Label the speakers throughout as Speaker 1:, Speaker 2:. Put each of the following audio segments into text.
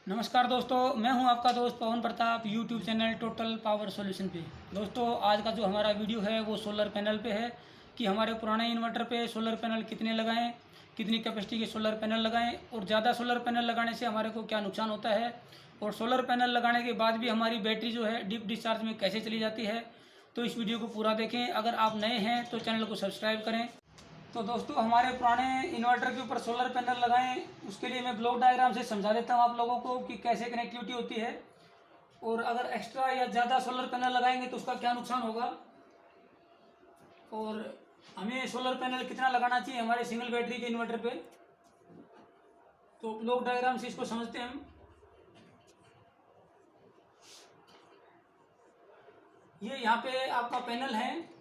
Speaker 1: नमस्कार दोस्तों, मैं हूं आपका दोस्त Pavan Pratap. YouTube channel total power solution पे। दोस्तों, आज का जो हमारा वीडियो है वो सोलर पैनल पे है कि हमारे पुराने इन्वर्टर पे सोलर पैनल कितने लगाएं, कितनी कैपेसिटी के सोलर पैनल लगाएं और ज़्यादा सोलर पैनल लगाने से हमारे को क्या नुकसान होता है, और सोलर पैनल लगाने के बाद भी हमारी बैटरी जो है डीप डिस्चार्ज में कैसे चली जाती है। तो इस वीडियो को पूरा देखें। अगर आप नए हैं तो चैनल को सब्सक्राइब करें। तो दोस्तों, हमारे पुराने इन्वर्टर के ऊपर सोलर पैनल लगाएं, उसके लिए मैं ब्लॉक डायग्राम से समझा देता हूं आप लोगों को कि कैसे कनेक्टिविटी होती है, और अगर एक्स्ट्रा या ज़्यादा सोलर पैनल लगाएंगे तो उसका क्या नुकसान होगा, और हमें सोलर पैनल कितना लगाना चाहिए हमारे सिंगल बैटरी के इन्वर्टर पे। तो ब्लॉक डायग्राम से इसको समझते हैं हम। ये यहाँ पे आपका पैनल है,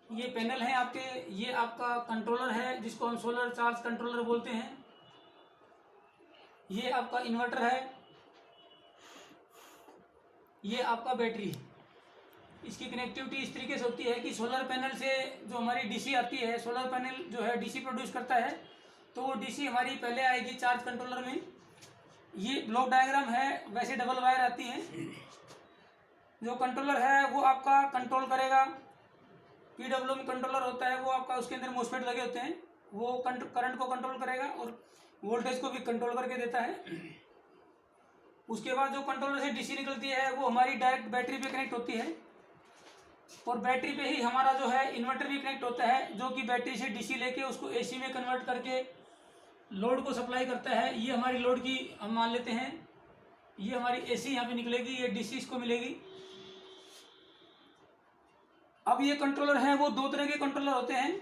Speaker 1: ये पैनल है आपके, ये आपका कंट्रोलर है जिसको हम सोलर चार्ज कंट्रोलर बोलते हैं। ये आपका इन्वर्टर है, ये आपका बैटरी। इसकी कनेक्टिविटी इस तरीके से होती है कि सोलर पैनल से जो हमारी डीसी आती है, सोलर पैनल जो है डीसी प्रोड्यूस करता है, तो वो डीसी हमारी पहले आएगी चार्ज कंट्रोलर में। ये ब्लॉक डायग्राम है, वैसे डबल वायर आती है। जो कंट्रोलर है वो आपका कंट्रोल करेगा। पीडब्ल्यूएम कंट्रोलर होता है वो आपका, उसके अंदर मॉसफेट लगे होते हैं, वो करंट को कंट्रोल करेगा और वोल्टेज को भी कंट्रोल करके देता है। उसके बाद जो कंट्रोलर से डीसी निकलती है वो हमारी डायरेक्ट बैटरी पे कनेक्ट होती है, और बैटरी पे ही हमारा जो है इन्वर्टर भी कनेक्ट होता है, जो कि बैटरी से डीसी लेके उसको एसी में कन्वर्ट करके लोड को सप्लाई करता है। ये हमारी लोड की हम मान लेते हैं, ये हमारी एसी यहाँ पे निकलेगी, ये डीसी इसको मिलेगी। अब ये कंट्रोलर है वो दो तरह के कंट्रोलर होते हैं।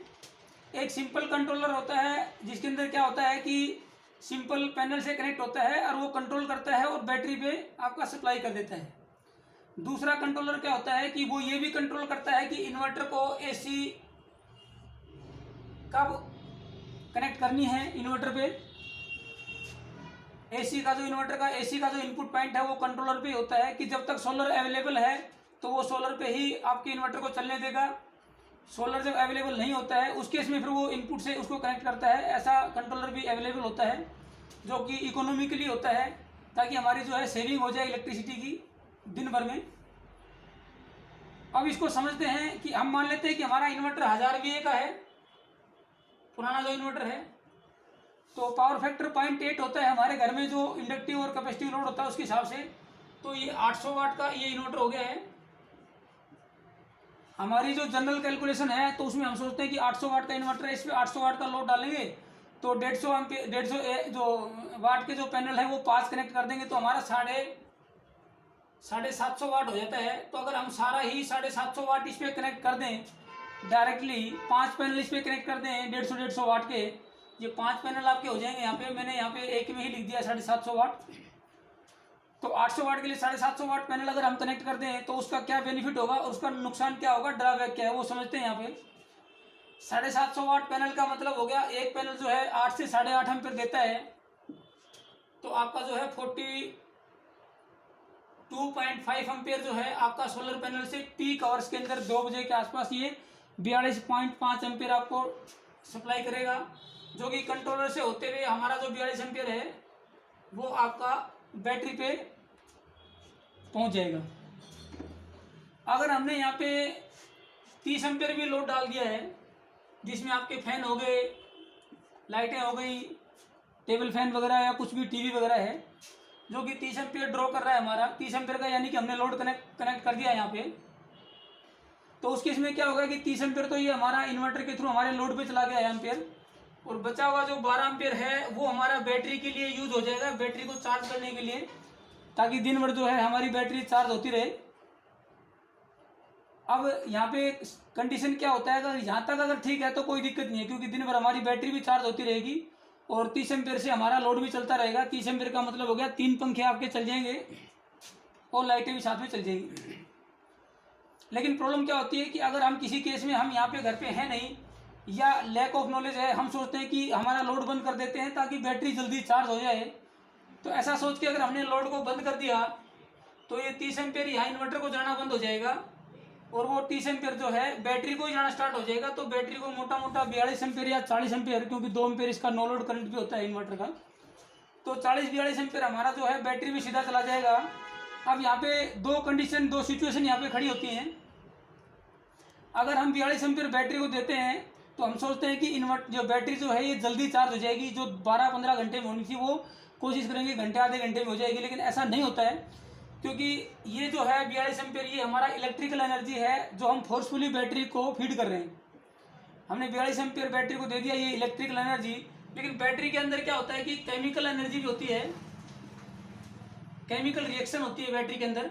Speaker 1: एक सिंपल कंट्रोलर होता है जिसके अंदर क्या होता है कि सिंपल पैनल से कनेक्ट होता है और वो कंट्रोल करता है और बैटरी पे आपका सप्लाई कर देता है। दूसरा कंट्रोलर क्या होता है कि वो ये भी कंट्रोल करता है कि इन्वर्टर को एसी कब कनेक्ट करनी है इन्वर्टर पे। एसी का जो इन्वर्टर का एसी का जो इनपुट पॉइंट है वो कंट्रोलर पे होता है कि जब तक सोलर अवेलेबल है तो वो सोलर पे ही आपके इन्वर्टर को चलने देगा। सोलर जब अवेलेबल नहीं होता है उस केस में फिर वो इनपुट से उसको कनेक्ट करता है। ऐसा कंट्रोलर भी अवेलेबल होता है जो कि इकोनॉमिकली होता है, ताकि हमारी जो है सेविंग हो जाए इलेक्ट्रिसिटी की दिन भर में। अब इसको समझते हैं कि हम मान लेते हैं कि हमारा इन्वर्टर 1000 VA का है, पुराना जो इन्वर्टर है, तो पावर फैक्टर 0.8 होता है हमारे घर में जो इंडक्टिव और कैपेसिटिव लोड होता है उसके हिसाब से। तो ये 800 वाट का ये इन्वर्टर हो गया है। हमारी जो जनरल कैलकुलेशन है तो उसमें हम सोचते हैं कि 800 वाट का इन्वर्टर है, इस पर 800 वाट का लोड डालेंगे तो 150 जो वाट के जो पैनल है वो 5 कनेक्ट कर देंगे तो हमारा 750 वाट हो जाता है। तो अगर हम सारा ही 750 वाट इस पर कनेक्ट कर दें डायरेक्टली, 5 पैनल इस पर कनेक्ट कर दें 150 वाट के, ये 5 पैनल आपके हो जाएंगे। यहाँ पे मैंने यहाँ पे एक में ही लिख दिया 750 वाट। तो 800 वाट के लिए 750 वाट पैनल अगर हम कनेक्ट कर दें तो उसका क्या बेनिफिट होगा और उसका नुकसान क्या होगा, ड्रॉबैक क्या है, वो समझते हैं। यहाँ पे 750 वाट पैनल का मतलब हो गया, एक पैनल जो है 8 से 8.5 एम्पीयर देता है, तो आपका जो है 42.5 एम्पीयर जो है आपका सोलर पैनल से पीक आवर्स के अंदर 2 बजे के आसपास ये 42.5 एम्पीयर आपको सप्लाई करेगा, जो कि कंट्रोलर से होते हुए हमारा जो 42 एम्पीयर है वो आपका बैटरी पे पहुंच जाएगा। अगर हमने यहाँ पे 30 एम्पीयर भी लोड डाल दिया है, जिसमें आपके फैन हो गए, लाइटें हो गई, टेबल फैन वगैरह या कुछ भी टीवी वगैरह है, जो कि 30 एम्पीयर ड्रॉ कर रहा है हमारा, 30 एम्पीयर का यानी कि हमने लोड कनेक्ट कर दिया यहाँ पे, तो उसके इसमें क्या होगा कि 30 एम्पीयर तो ये हमारा इन्वर्टर के थ्रू हमारे लोड पे चला गया है एम्पीयर, और बचा हुआ जो 12 एम्पीयर है वो हमारा बैटरी के लिए यूज हो जाएगा, बैटरी को चार्ज करने के लिए, ताकि दिन भर जो है हमारी बैटरी चार्ज होती रहे। अब यहाँ पे कंडीशन क्या होता है, अगर यहाँ तक अगर ठीक है तो कोई दिक्कत नहीं है, क्योंकि दिन भर हमारी बैटरी भी चार्ज होती रहेगी और 30 एम्पीयर से हमारा लोड भी चलता रहेगा। 30 एम्पीयर का मतलब हो गया 3 पंखे आपके चल जाएंगे और लाइटें भी साथ में चल जाएंगी। लेकिन प्रॉब्लम क्या होती है कि अगर हम किसी केस में हम यहाँ पे घर पे हैं नहीं, या लैक ऑफ नॉलेज है, हम सोचते हैं कि हमारा लोड बंद कर देते हैं ताकि बैटरी जल्दी चार्ज हो जाए, तो ऐसा सोच के अगर हमने लोड को बंद कर दिया तो ये 30 एम्पीयर यहाँ इन्वर्टर को जाना बंद हो जाएगा और वो 30 एम्पीयर जो है बैटरी को ही जाना स्टार्ट हो जाएगा। तो बैटरी को मोटा मोटा 42 एम्पीयर या 40 एम्पीयर, क्योंकि 2 एम्पीयर इसका नो लोड करंट भी होता है इन्वर्टर का, तो 40-42 एम्पेयर हमारा जो है बैटरी में सीधा चला जाएगा। अब यहाँ पे दो कंडीशन, दो सिचुएशन यहाँ पे खड़ी होती हैं। अगर हम 42 एम्पेयर बैटरी को देते हैं तो हम सोचते हैं कि इन्वर्ट जो बैटरी जो है ये जल्दी चार्ज हो जाएगी, जो 12-15 घंटे में होनी थी वो कोशिश करेंगे घंटे आधे घंटे में हो जाएगी, लेकिन ऐसा नहीं होता है। क्योंकि ये जो है 42 एम्पेयर ये हमारा इलेक्ट्रिकल एनर्जी है जो हम फोर्सफुली बैटरी को फीड कर रहे हैं। हमने 42 एम्पेयर बैटरी को दे दिया ये इलेक्ट्रिकल एनर्जी, लेकिन बैटरी के अंदर क्या होता है कि केमिकल एनर्जी भी होती है, केमिकल रिएक्शन होती है बैटरी के अंदर।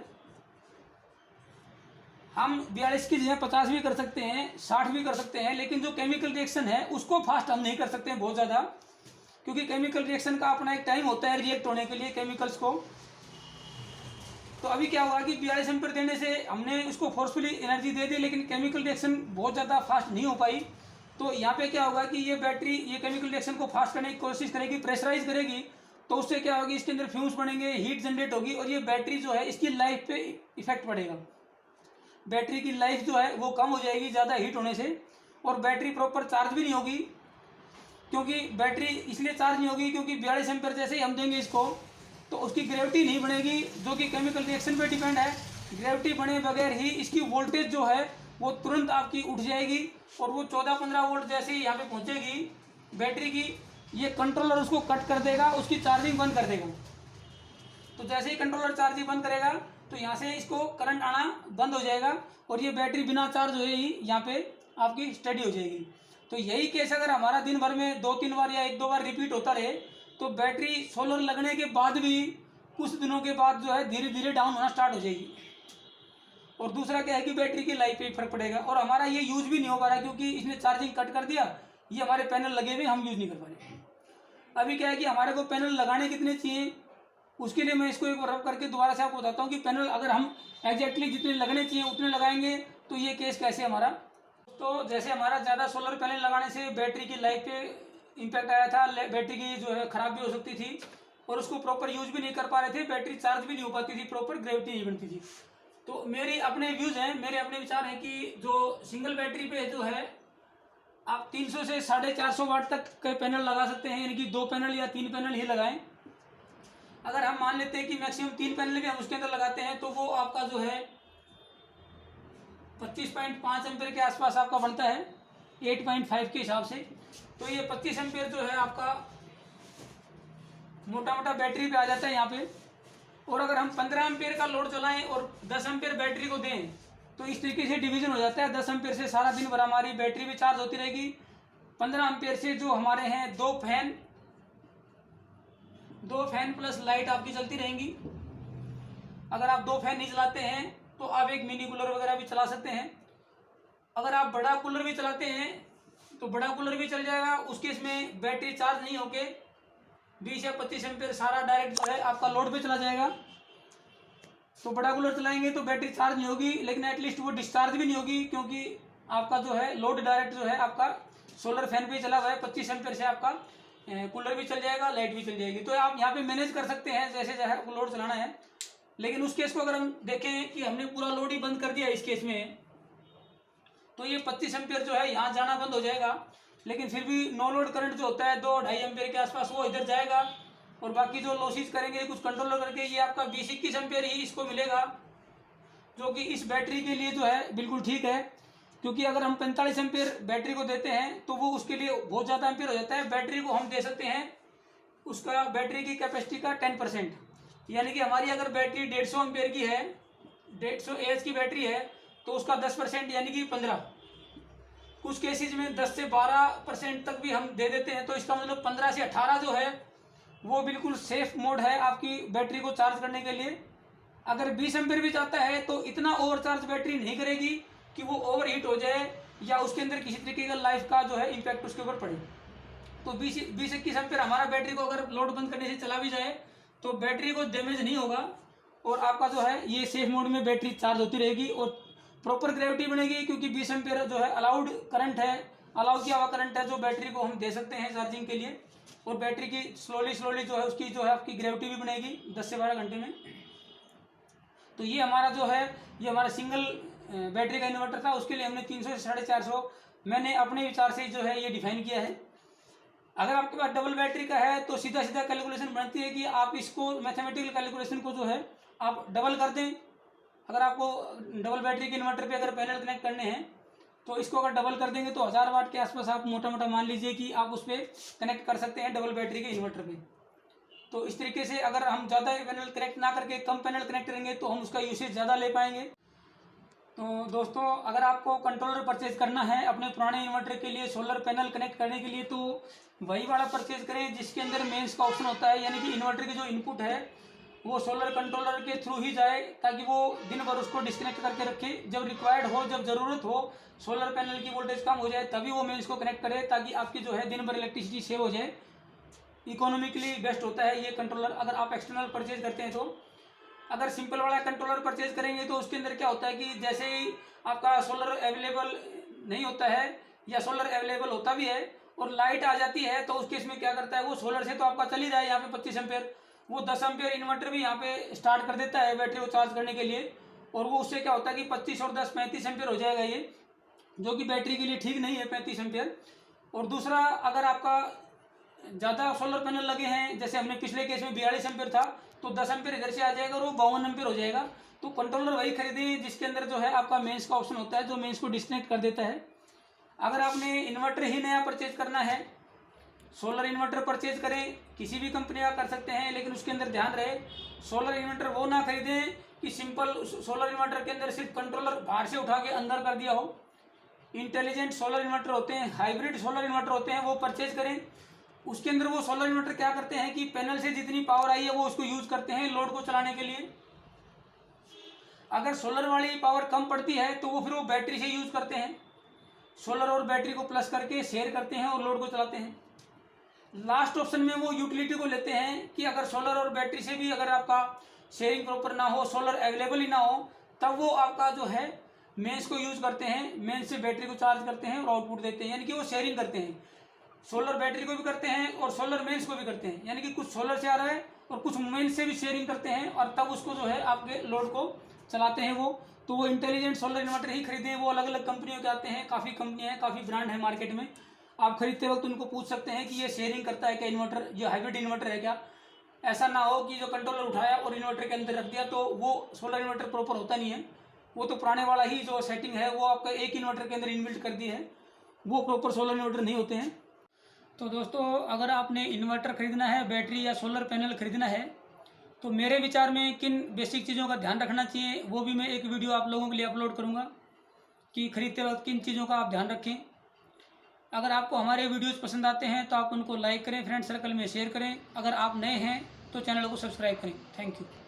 Speaker 1: हम 42 की जगह 50 भी कर सकते हैं, 60 भी कर सकते हैं, लेकिन जो केमिकल रिएक्शन है उसको फास्ट हम नहीं कर सकते हैं बहुत ज़्यादा, क्योंकि केमिकल रिएक्शन का अपना एक टाइम होता है रिएक्ट होने के लिए केमिकल्स को। तो अभी क्या हुआ कि 42 एम्पेयर देने से हमने उसको फोर्सफुली एनर्जी दे दी, लेकिन केमिकल रिएक्शन बहुत ज़्यादा फास्ट नहीं हो पाई। तो यहाँ पे क्या होगा कि ये बैटरी ये केमिकल रिएक्शन को फास्ट करने की कोशिश करेगी, प्रेशराइज करेगी, तो उससे क्या होगी, इसके अंदर फ्यूम्स बनेंगे, हीट जनरेट होगी, और ये बैटरी जो है इसकी लाइफ पे इफेक्ट पड़ेगा। बैटरी की लाइफ जो है वो कम हो जाएगी ज़्यादा हीट होने से, और बैटरी प्रॉपर चार्ज भी नहीं होगी। क्योंकि बैटरी इसलिए चार्ज नहीं होगी क्योंकि 42 एम्पेयर जैसे ही हम देंगे इसको तो उसकी ग्रेविटी नहीं बनेगी, जो कि केमिकल रिएक्शन पे डिपेंड है। ग्रेविटी बने बगैर ही इसकी वोल्टेज जो है वो तुरंत आपकी उठ जाएगी, और वो 14-15 वोल्ट जैसे ही यहाँ पे पहुँचेगी बैटरी की, ये कंट्रोलर उसको कट कर देगा, उसकी चार्जिंग बंद कर देगा। तो जैसे ही कंट्रोलर चार्जिंग बंद करेगा तो यहाँ से इसको करंट आना बंद हो जाएगा, और ये बैटरी बिना चार्ज हुए ही यहाँ पे आपकी स्टडी हो जाएगी। तो यही केस अगर हमारा दिन भर में 2-3 बार या 1-2 बार रिपीट होता रहे तो बैटरी सोलर लगने के बाद भी कुछ दिनों के बाद जो है धीरे धीरे डाउन होना स्टार्ट हो जाएगी। और दूसरा क्या है कि बैटरी की लाइफ पे फर्क पड़ेगा, और हमारा ये यूज भी नहीं हो पा रहा क्योंकि इसने चार्जिंग कट कर दिया, ये हमारे पैनल लगे हुए हम यूज नहीं कर पा रहे। अभी क्या है कि हमारे को पैनल लगाने कितने चाहिए, उसके लिए मैं इसको एक बार रब करके दोबारा से आपको बताता हूँ कि पैनल अगर हम एग्जैक्टली जितने लगने चाहिए उतने लगाएंगे तो ये केस कैसे हमारा। तो जैसे हमारा ज़्यादा सोलर पैनल लगाने से बैटरी की लाइफ पे इम्पैक्ट आया था, बैटरी की जो है ख़राब भी हो सकती थी, और उसको प्रॉपर यूज भी नहीं कर पा रहे थे, बैटरी चार्ज भी नहीं हो पाती थी, प्रॉपर ग्रेविटी नहीं बनती थी। तो मेरी अपने व्यूज़ हैं, मेरे अपने विचार हैं कि जो सिंगल बैटरी पे जो है आप 300 से 450 वाट तक के पैनल लगा सकते हैं, यानी कि 2 पैनल या 3 पैनल ही लगाएं। अगर हम मान लेते हैं कि मैक्सिमम 3 पैनल भी हम उसके अंदर लगाते हैं तो वो आपका जो है 25.5 एम्पेयर के आसपास आपका बनता है 8.5 के हिसाब से। तो ये 25 एम्पेयर जो है आपका मोटा मोटा बैटरी पे आ जाता है यहाँ पे। और अगर हम 15 एम्पेयर का लोड चलाएं और 10 एम्पेयर बैटरी को दें तो इस तरीके से डिवीजन हो जाता है। 10 एम्पेयर से सारा दिन भर हमारी बैटरी भी चार्ज होती रहेगी। 15 एम्पेयर से जो हमारे हैं 2 फैन प्लस लाइट आपकी चलती रहेंगी। अगर आप 2 फैन नहीं चलाते हैं तो आप एक मिनी कूलर वगैरह भी चला सकते हैं। अगर आप बड़ा कूलर भी चलाते हैं तो बड़ा कूलर भी चल जाएगा, उस केस में बैटरी चार्ज नहीं होके 20 या 25 एम्पेयर सारा डायरेक्ट जो है आपका लोड पे चला जाएगा। तो बड़ा कूलर चलाएंगे तो बैटरी चार्ज नहीं होगी, लेकिन एटलीस्ट वो डिस्चार्ज भी नहीं होगी, क्योंकि आपका जो है लोड डायरेक्ट जो है आपका सोलर फैन पे चला हुआ है। 25 एम्पेयर से आपका कूलर भी चल जाएगा, लाइट भी चल जाएगी। तो आप यहाँ पे मैनेज कर सकते हैं जैसे जैसे आपको लोड चलाना है। लेकिन उस केस को अगर हम देखें कि हमने पूरा लोड ही बंद कर दिया इस केस में, तो ये 25 एम्पेयर जो है यहाँ जाना बंद हो जाएगा, लेकिन फिर भी नो लोड करंट जो होता है 2-2.5 एम्पेयर के आसपास वो इधर जाएगा, और बाकी जो लॉसेस करेंगे कुछ कंट्रोलर करके ये आपका 20-21 एम्पेयर ही इसको मिलेगा, जो कि इस बैटरी के लिए जो है बिल्कुल ठीक है। क्योंकि अगर हम 45 एम्पेयर बैटरी को देते हैं तो वो उसके लिए बहुत ज़्यादा एम्पेयर हो जाता है। बैटरी को हम दे सकते हैं उसका बैटरी की कैपेसिटी का 10%, यानी कि हमारी अगर बैटरी 150 एम्पेयर की है, 150 एएच की बैटरी है, तो उसका 10% यानी कि 15। कुछ केसेज में 10 से 12% तक भी हम दे देते हैं, तो इसका मतलब 15 से 18 जो है वो बिल्कुल सेफ मोड है आपकी बैटरी को चार्ज करने के लिए। अगर 20 एम्पेयर भी जाता है तो इतना ओवरचार्ज बैटरी नहीं करेगी कि वो ओवर हीट हो जाए या उसके अंदर किसी तरीके का लाइफ का जो है इम्पैक्ट उसके ऊपर पड़े। तो 20-21 एम्पेयर हमारा बैटरी को अगर लोड बंद करने से चला भी जाए तो बैटरी को डैमेज नहीं होगा, और आपका जो है ये सेफ मोड में बैटरी चार्ज होती रहेगी और प्रॉपर ग्रेविटी बनेगी, क्योंकि 20 एम्पेयर जो है अलाउड करंट है, अलाउ किया हुआ करंट है जो बैटरी को हम दे सकते हैं चार्जिंग के लिए। और बैटरी की स्लोली जो है उसकी जो है आपकी ग्रेविटी भी बनेगी 10 से 12 घंटे में। तो ये हमारा जो है ये हमारा सिंगल बैटरी का इन्वर्टर था, उसके लिए हमने 300 से 450 मैंने अपने विचार से जो है ये डिफाइन किया है। अगर आपके पास डबल बैटरी का है तो सीधा सीधा कैलकुलेशन बनती है कि आप इसको मैथमेटिकल कैलकुलेशन को जो है आप डबल कर दें। अगर आपको डबल बैटरी के इन्वर्टर पे अगर पैनल कनेक्ट करने हैं तो इसको अगर डबल कर देंगे तो 1000 वाट के आसपास आप मोटा मोटा मान लीजिए कि आप उस पर कनेक्ट कर सकते हैं डबल बैटरी के इन्वर्टर पे। तो इस तरीके से अगर हम ज़्यादा पैनल कनेक्ट ना करके कम पैनल कनेक्ट करेंगे तो हम उसका यूसेज ज़्यादा ले पाएंगे। तो दोस्तों, अगर आपको कंट्रोलर परचेज करना है अपने पुराने इन्वर्टर के लिए सोलर पैनल कनेक्ट करने के लिए तो वही वाला परचेज करें जिसके अंदर मेंस का ऑप्शन होता है, यानी कि इन्वर्टर की जो इनपुट है वो सोलर कंट्रोलर के थ्रू ही जाए, ताकि वो दिन भर उसको डिस्कनेक्ट करके रखे। जब रिक्वायर्ड हो, जब ज़रूरत हो, सोलर पैनल की वोल्टेज कम हो जाए तभी वो मेंस को कनेक्ट करे, ताकि आपकी जो है दिन भर इलेक्ट्रिसिटी सेव हो जाए। इकोनॉमिकली बेस्ट होता है ये कंट्रोलर अगर आप एक्सटर्नल परचेज करते हैं तो। अगर सिंपल वाला कंट्रोलर परचेज करेंगे तो उसके अंदर क्या होता है कि जैसे ही आपका सोलर अवेलेबल नहीं होता है या सोलर अवेलेबल होता भी है और लाइट आ जाती है तो उस केस में क्या करता है वो सोलर से तो आपका चल ही रहा है यहाँ पे 25 एम्पेयर, वो 10 एम्पेयर इन्वर्टर भी यहाँ पे स्टार्ट कर देता है बैटरी को चार्ज करने के लिए, और वो उससे क्या होता है कि 25 और 10 35 एम्पेयर हो जाएगा ये, जो कि बैटरी के लिए ठीक नहीं है 35 एम्पेयर। और दूसरा, अगर आपका ज़्यादा सोलर पैनल लगे हैं, जैसे हमने पिछले केस में 42 एम्पेयर था तो 10 एम्पेयर इधर से आ जाएगा और वो 52 एम्पेयर हो जाएगा। तो कंट्रोलर वही खरीदें जिसके अंदर जो है आपका मेंस का ऑप्शन होता है, जो मेंस को डिस्कनेक्ट कर देता है। अगर आपने इन्वर्टर ही नया परचेज करना है, सोलर इन्वर्टर परचेज करें, किसी भी कंपनी का कर सकते हैं, लेकिन उसके अंदर ध्यान रहे सोलर इन्वर्टर वो ना खरीदें कि सिंपल सोलर इन्वर्टर के अंदर सिर्फ कंट्रोलर बाहर से उठा के अंदर कर दिया हो। इंटेलिजेंट सोलर इन्वर्टर होते हैं, हाइब्रिड सोलर इन्वर्टर होते हैं, वो परचेज करें। उसके अंदर वो सोलर इन्वर्टर क्या करते हैं कि पैनल से जितनी पावर आई है वो उसको यूज करते हैं लोड को चलाने के लिए। अगर सोलर वाली पावर कम पड़ती है तो वो फिर वो बैटरी से यूज करते हैं, सोलर और बैटरी को प्लस करके शेयर करते हैं और लोड को चलाते हैं। लास्ट ऑप्शन में वो यूटिलिटी को लेते हैं कि अगर सोलर और बैटरी से भी अगर आपका शेयरिंग प्रॉपर ना हो, सोलर अवेलेबल ही ना हो, तब वो आपका जो है मेंस को यूज करते हैं, मेंस से बैटरी को चार्ज करते हैं और आउटपुट देते हैं, यानी कि वो शेयरिंग करते हैं। सोलर बैटरी को भी करते हैं और सोलर मेंस को भी करते हैं, यानी कि कुछ सोलर से आ रहा है और कुछ मेंस से भी शेयरिंग करते हैं और तब उसको जो है आपके लोड को चलाते हैं वो। तो वो इंटेलिजेंट सोलर इन्वर्टर ही खरीदें। वो अलग अलग कंपनियों के आते हैं, काफ़ी कंपनियां हैं, काफ़ी ब्रांड है मार्केट में। आप खरीदते वक्त उनको पूछ सकते हैं कि ये शेयरिंग करता है क्या इन्वर्टर, ये हाइब्रिड इन्वर्टर है क्या। ऐसा ना हो कि जो कंट्रोलर उठाया और इन्वर्टर के अंदर रख दिया तो वो सोलर इन्वर्टर प्रॉपर होता नहीं है, वो तो पुराने वाला ही जो सेटिंग है वो आपका एक इन्वर्टर के अंदर इनबिल्ट कर दी है, वो प्रॉपर सोलर इन्वर्टर नहीं होते हैं। तो दोस्तों, अगर आपने इन्वर्टर खरीदना है, बैटरी या सोलर पैनल खरीदना है, तो मेरे विचार में किन बेसिक चीज़ों का ध्यान रखना चाहिए वो भी मैं एक वीडियो आप लोगों के लिए अपलोड करूँगा कि खरीदते वक्त किन चीज़ों का आप ध्यान रखें। अगर आपको हमारे वीडियोज़ पसंद आते हैं तो आप उनको लाइक करें, फ्रेंड सर्कल में शेयर करें। अगर आप नए हैं तो चैनल को सब्सक्राइब करें। Thank you.